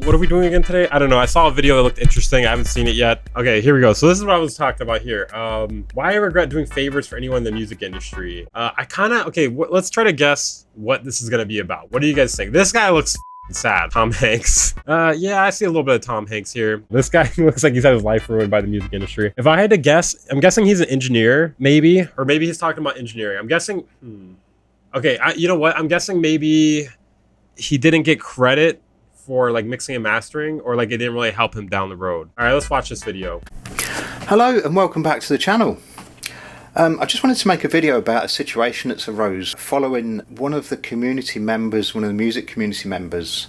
What are we doing again today? I don't know. I saw a video that looked interesting. I haven't seen it yet. Okay, here we go. So this is what I was talking about here. Why I regret doing favors for anyone in the music industry. Let's try to guess what this is going to be about. What do you guys think? This guy looks sad. Tom Hanks. Yeah, I see a little bit of Tom Hanks here. This guy looks like he's had his life ruined by the music industry. If I had to guess, I'm guessing he's an engineer, maybe. Or maybe he's talking about engineering. I'm guessing... Okay, you know what? I'm guessing maybe he didn't get credit for like mixing and mastering, or like it didn't really help him down the road. All right, let's watch this video. Hello and welcome back to the channel. I just wanted to make a video about a situation that's arose following one of the music community members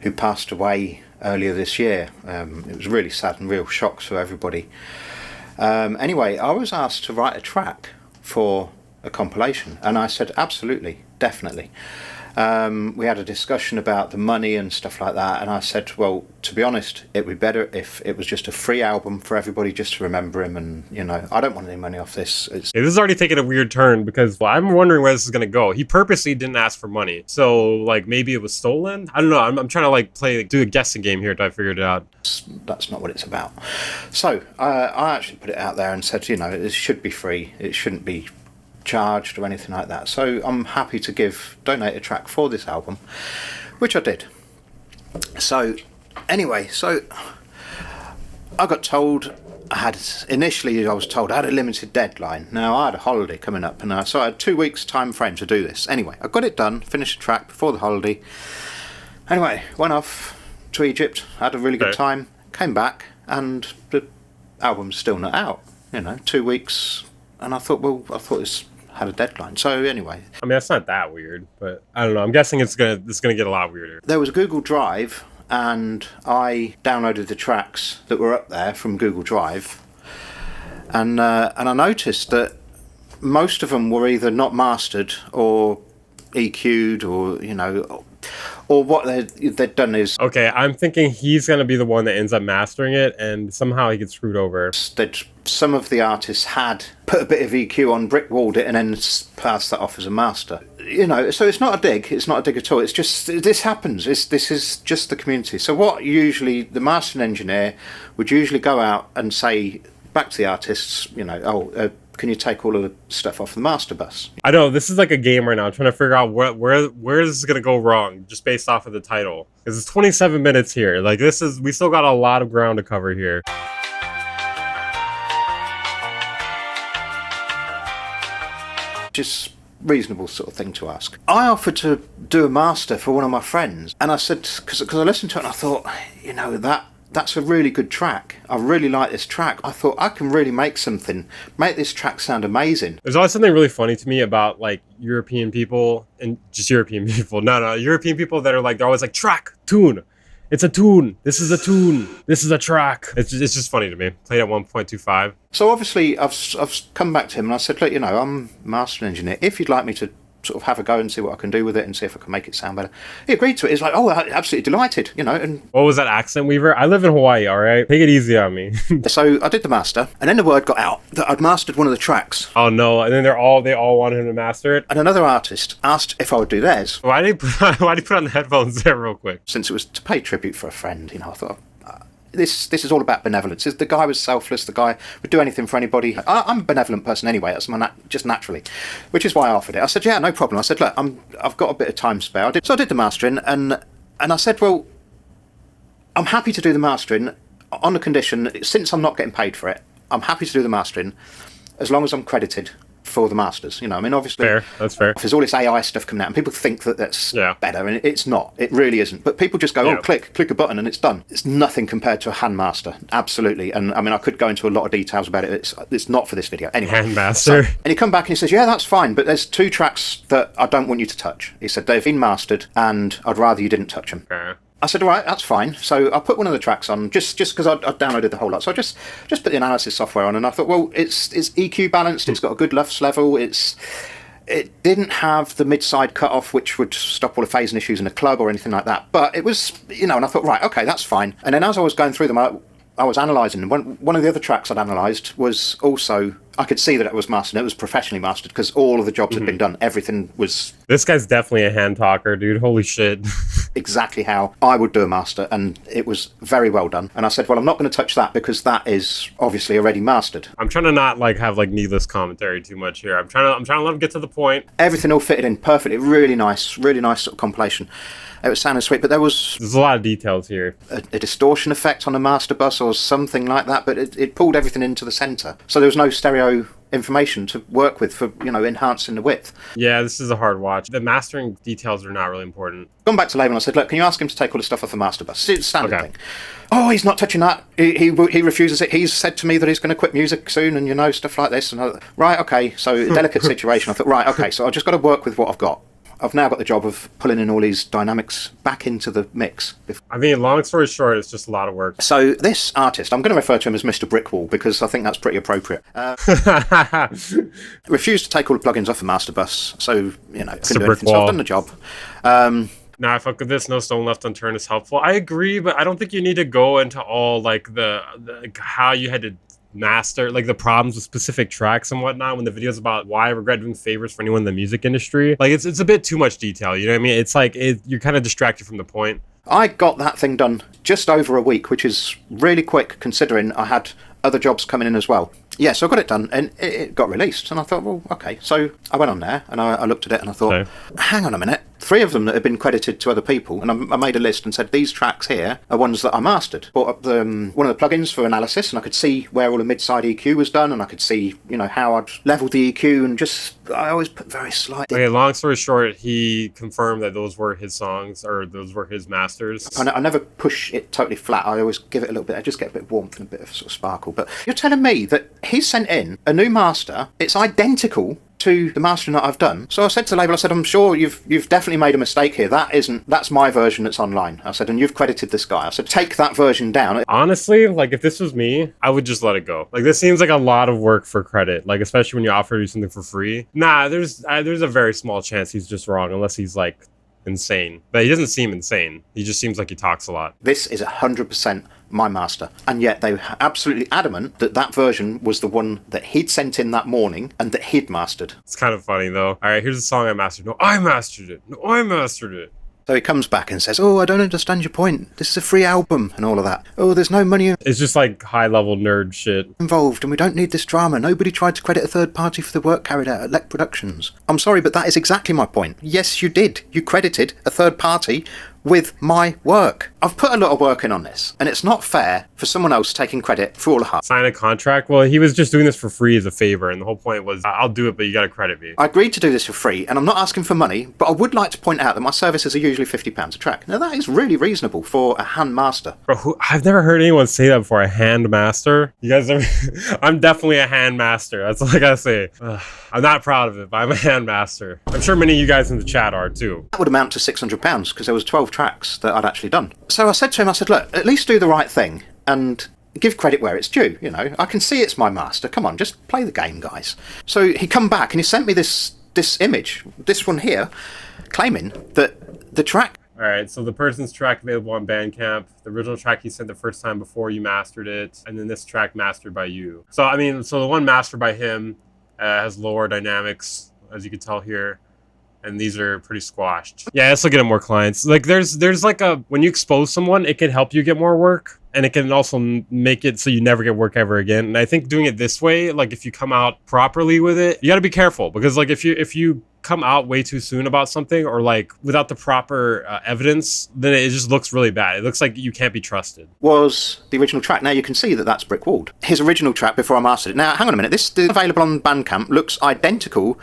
who passed away earlier this year. It was really sad and real shock to everybody. Anyway, I was asked to write a track for a compilation and I said absolutely, definitely. We had a discussion about the money and stuff like that, and I said, well, to be honest, it would be better if it was just a free album for everybody just to remember him, and you know, I don't want any money off this. This is already taking a weird turn because I'm wondering where this is going to go. He purposely didn't ask for money, so like maybe it was stolen. I don't know. I'm trying to like do a guessing game here until I figured it out. That's not what it's about. So I actually put it out there and said, you know, it should be free. It shouldn't be charged or anything like that. So I'm happy to donate a track for this album, which I did. So anyway, I got told initially I was told I had a limited deadline. Now I had a holiday coming up, and so I had 2 weeks time frame to do this. Anyway, I got it done, finished the track before the holiday. Anyway, went off to Egypt, had a really good time, came back, and the album's still not out. You know, 2 weeks, and I thought this had a deadline. So anyway, I mean, that's not that weird, but I don't know. I'm guessing it's gonna get a lot weirder. There was a Google Drive, and I downloaded the tracks that were up there from Google Drive, and I noticed that most of them were either not mastered or EQ'd, or you know, or what they'd done is... Okay, I'm thinking he's going to be the one that ends up mastering it, and somehow he gets screwed over. Some of the artists had put a bit of EQ on, brick-walled it, and then passed that off as a master. You know, so it's not a dig. It's not a dig at all. It's just, this happens. This is just the community. So what usually, the mastering engineer would usually go out and say back to the artists, you know, can you take all of the stuff off the master bus? I know, this is like a game right now. I'm trying to figure out where this is going to go wrong just based off of the title. Because it's 27 minutes here. Like, we still got a lot of ground to cover here. Just reasonable sort of thing to ask. I offered to do a master for one of my friends, and I said, because I listened to it and I thought, you know, that's a really good track. I really like this track. I thought I can really make this track sound amazing. There's always something really funny to me about like European people, and just European people. No, European people that are like, they're always like, track, tune. It's a tune. This is a tune. This is a track. It's just funny to me. Played at 1.25. So obviously I've come back to him and I said, look, you know, I'm a mastering engineer. If you'd like me to sort of have a go and see what I can do with it and see if I can make it sound better. He agreed to it. He's like, oh, absolutely delighted, you know. And what was that accent, Weaver? I live in Hawaii, all right? Take it easy on me. So I did the master, and then the word got out that I'd mastered one of the tracks. Oh no, and then they all wanted him to master it? And another artist asked if I would do theirs. Why did he put on the headphones there real quick? Since it was to pay tribute for a friend, you know, I thought, this is all about benevolence. The guy was selfless. The guy would do anything for anybody. I'm a benevolent person anyway. That's just naturally, which is why I offered it. I said, yeah, no problem. I said, look, I've got a bit of time spare. So I did the mastering, and I said, well, I'm happy to do the mastering on the condition, since I'm not getting paid for it, I'm happy to do the mastering as long as I'm credited for the masters. You know, I mean, obviously, that's fair. There's all this AI stuff coming out, and people think that that's better, and it's not. It really isn't. But people just go, oh, click a button, and it's done. It's nothing compared to a hand master, absolutely. And I mean, I could go into a lot of details about it. It's not for this video. Anyway, hand master. So, and he come back and he says, yeah, that's fine, but there's 2 tracks that I don't want you to touch. He said they've been mastered, and I'd rather you didn't touch them. I said, all right, that's fine. So I put one of the tracks on, just because I downloaded the whole lot. So I just put the analysis software on, and I thought, well, it's EQ balanced, it's got a good LUFS level, it didn't have the mid-side cut-off, which would stop all the phasing issues in the club or anything like that. But it was, you know, and I thought, right, okay, that's fine. And then as I was going through them, I was analysing them. One of the other tracks I'd analysed was also I could see that it was mastered. It was professionally mastered because all of the jobs had been done. Everything was This guy's definitely a hand talker, dude. Holy shit. exactly how I would do a master, and it was very well done. And I said, well, I'm not going to touch that because that is obviously already mastered. I'm trying to not like have like needless commentary too much here. I'm trying to let him get to the point. Everything all fitted in perfectly. Really nice sort of compilation. It was sounding sweet, but there was There's a lot of details here. a distortion effect on the master bus or something like that, but it pulled everything into the centre. So there was no stereo information to work with for, enhancing the width. Yeah, this is a hard watch. The mastering details are not really important. Gone back to label and I said, look, can you ask him to take all the stuff off the master bus? It's a standard Okay. thing. Oh, he's not touching that. He refuses it. He's said to me that he's going to quit music soon and, stuff like this. And right, okay. So a delicate situation. I thought, right, okay. So I've just got to work with what I've got. I've now got the job of pulling in all these dynamics back into the mix. I mean, long story short, it's just a lot of work. So this artist, I'm going to refer to him as Mr. Brickwall because I think that's pretty appropriate. Refused to take all the plugins off the master bus, so couldn't do anything. So I've done the job. Now, I fuck with this. No stone left unturned is helpful. I agree, but I don't think you need to go into all like the how you had to master like the problems with specific tracks and whatnot when the video's about why I regret doing favors for anyone in the music industry. Like it's a bit too much detail, you know what I mean? It's like you're kind of distracted from the point. I got that thing done just over a week, which is really quick considering I had other jobs coming in as well. Yeah, so I got it done and it got released and I thought, well, okay. So I went on there and I looked at it and I thought, hang on a minute. 3 of them that had been credited to other people, and I made a list and said these tracks here are ones that I mastered. Brought up one of the plugins for analysis, and I could see where all the mid-side EQ was done, and I could see how I'd leveled the EQ, and I always put very slight. Okay, long story short, he confirmed that those were his songs or those were his masters. I never push it totally flat. I always give it a little bit. I just get a bit of warmth and a bit of sort of sparkle. But you're telling me that he sent in a new master. It's identical to the mastering that I've done. So I said to the label, I said, I'm sure you've definitely made a mistake here. That's my version that's online. I said, and you've credited this guy. I said, take that version down. Honestly, like if this was me, I would just let it go. Like this seems like a lot of work for credit. Like especially when you offer you something for free. Nah, there's a very small chance he's just wrong unless he's like insane. But he doesn't seem insane. He just seems like he talks a lot. This is 100% my master, and yet they were absolutely adamant that version was the one that he'd sent in that morning and that he'd mastered. It's kind of funny though. All right, here's a song I mastered. No, I mastered it. No, I mastered it. So he comes back and says, oh, I don't understand your point. This is a free album and all of that. Oh, there's no money It's just like high level nerd shit. involved and we don't need this drama. Nobody tried to credit a third party for the work carried out at Lek Productions. I'm sorry, but that is exactly my point. Yes, you did. You credited a third party with my work. I've put a lot of work in on this, and it's not fair for someone else taking credit for all the hard. Sign a contract? Well, he was just doing this for free as a favor, and the whole point was, I'll do it, but you gotta credit me. I agreed to do this for free, and I'm not asking for money, but I would like to point out that my services are usually £50 a track. Now, that is really reasonable for a hand master. Bro, I've never heard anyone say that before, a hand master. You guys ever... I'm definitely a hand master, that's all I gotta say. I'm not proud of it, but I'm a hand master. I'm sure many of you guys in the chat are, too. That would amount to £600 because there was 12 tracks that I'd actually done. So I said to him, I said, look, at least do the right thing and give credit where it's due. I can see it's my master. Come on, just play the game, guys. So he come back and he sent me this image, this one here, claiming that the track... Alright, so the person's track available on Bandcamp, the original track he sent the first time before you mastered it, and then this track mastered by you. So, I mean, the one mastered by him has lower dynamics, as you can tell here. And these are pretty squashed. Yeah, this will get him more clients. Like there's like when you expose someone, it can help you get more work. And it can also make it so you never get work ever again. And I think doing it this way, like if you come out properly with it, you gotta be careful. Because like if you come out way too soon about something or like without the proper evidence, then it just looks really bad. It looks like you can't be trusted. Was the original track. Now you can see that that's Brickwalled. His original track before I mastered it. Now, hang on a minute. This is available on Bandcamp. Looks identical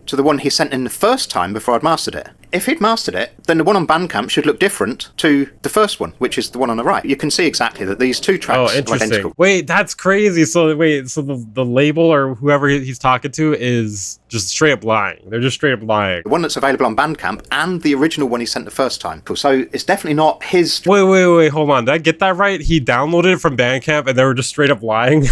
to the one he sent in the first time before I'd mastered it. If he'd mastered it, then the one on Bandcamp should look different to the first one, which is the one on the right. You can see exactly that these two tracks are identical. Wait, that's crazy. So the label or whoever he's talking to is just straight up lying. They're just straight up lying. The one that's available on Bandcamp and the original one he sent the first time. So it's definitely not his... Wait, hold on. Did I get that right? He downloaded it from Bandcamp and they were just straight up lying?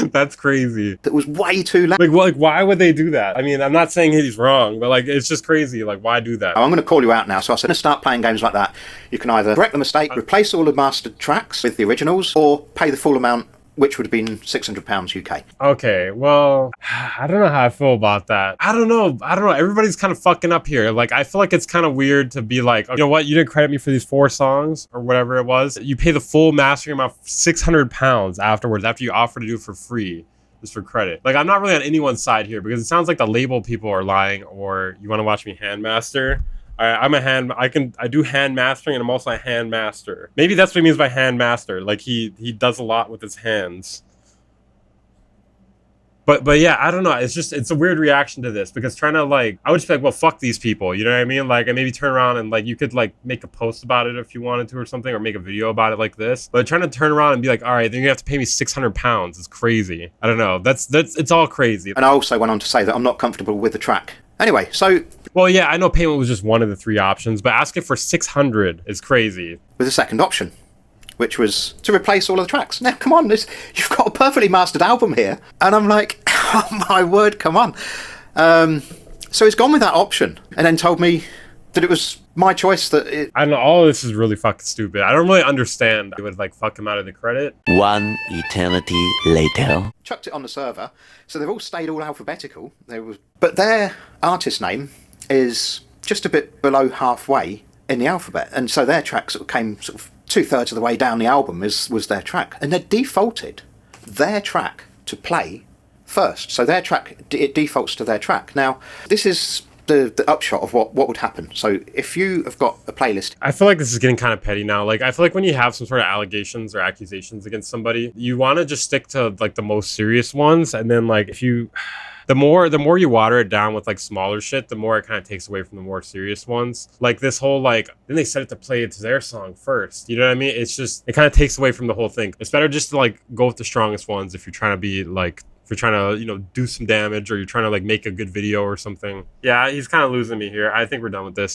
That's crazy. That was way too loud. Like, why would they do that? I mean, I'm not saying he's wrong, but like, it's just crazy. Like, why do that? I'm going to call you out now. So I said, to start playing games like that, you can either correct the mistake, replace all the mastered tracks with the originals, or pay the full amount which would have been £600 UK. Okay, well, I don't know how I feel about that. I don't know. Everybody's kind of fucking up here. Like, I feel like it's kind of weird to be like, you know what? You didn't credit me for these 4 songs or whatever it was. You pay the full mastering amount, £600 afterwards, after you offer to do it for free, just for credit. Like, I'm not really on anyone's side here because it sounds like the label people are lying, or you want to watch me hand master. I do hand mastering, and I'm also a hand master. Maybe that's what he means by hand master. Like, he does a lot with his hands. But yeah, I don't know. It's a weird reaction to this, because trying to, like, I would just be like, well, fuck these people. You know what I mean? Like, and maybe turn around and, like, you could, like, make a post about it if you wanted to or something, or make a video about it like this. But trying to turn around and be like, all right, then you have to pay me £600. It's crazy. I don't know. It's all crazy. And I also went on to say that I'm not comfortable with the track. Anyway, so... Well, yeah, I know payment was just one of the 3 options, but asking for $600 is crazy. With a second option, which was to replace all of the tracks. Now, come on, you've got a perfectly mastered album here. And I'm like, oh my word, come on. So he's gone with that option and then told me that it was my choice that it... I don't know, all of this is really fucking stupid. I don't really understand. It would, like, fuck him out of the credit. One eternity later. Chucked it on the server, so they've all stayed all alphabetical. But their artist name is just a bit below halfway in the alphabet, and so their track sort of came sort of 2/3 of the way down the album was their track, and they defaulted their track to play first. So their track, it defaults to their track. Now, this is the upshot of what would happen. So if you have got a playlist... I feel like this is getting kind of petty now. Like, I feel like when you have some sort of allegations or accusations against somebody, you want to just stick to, like, the most serious ones, and then, like, if you... The more you water it down with, like, smaller shit, the more it kind of takes away from the more serious ones. Like, this whole, like, then they set it to play it to their song first. You know what I mean? It's just, it kind of takes away from the whole thing. It's better just to, like, go with the strongest ones if you're trying to be, like, if you're trying to, you know, do some damage, or you're trying to, like, make a good video or something. Yeah, he's kind of losing me here. I think we're done with this.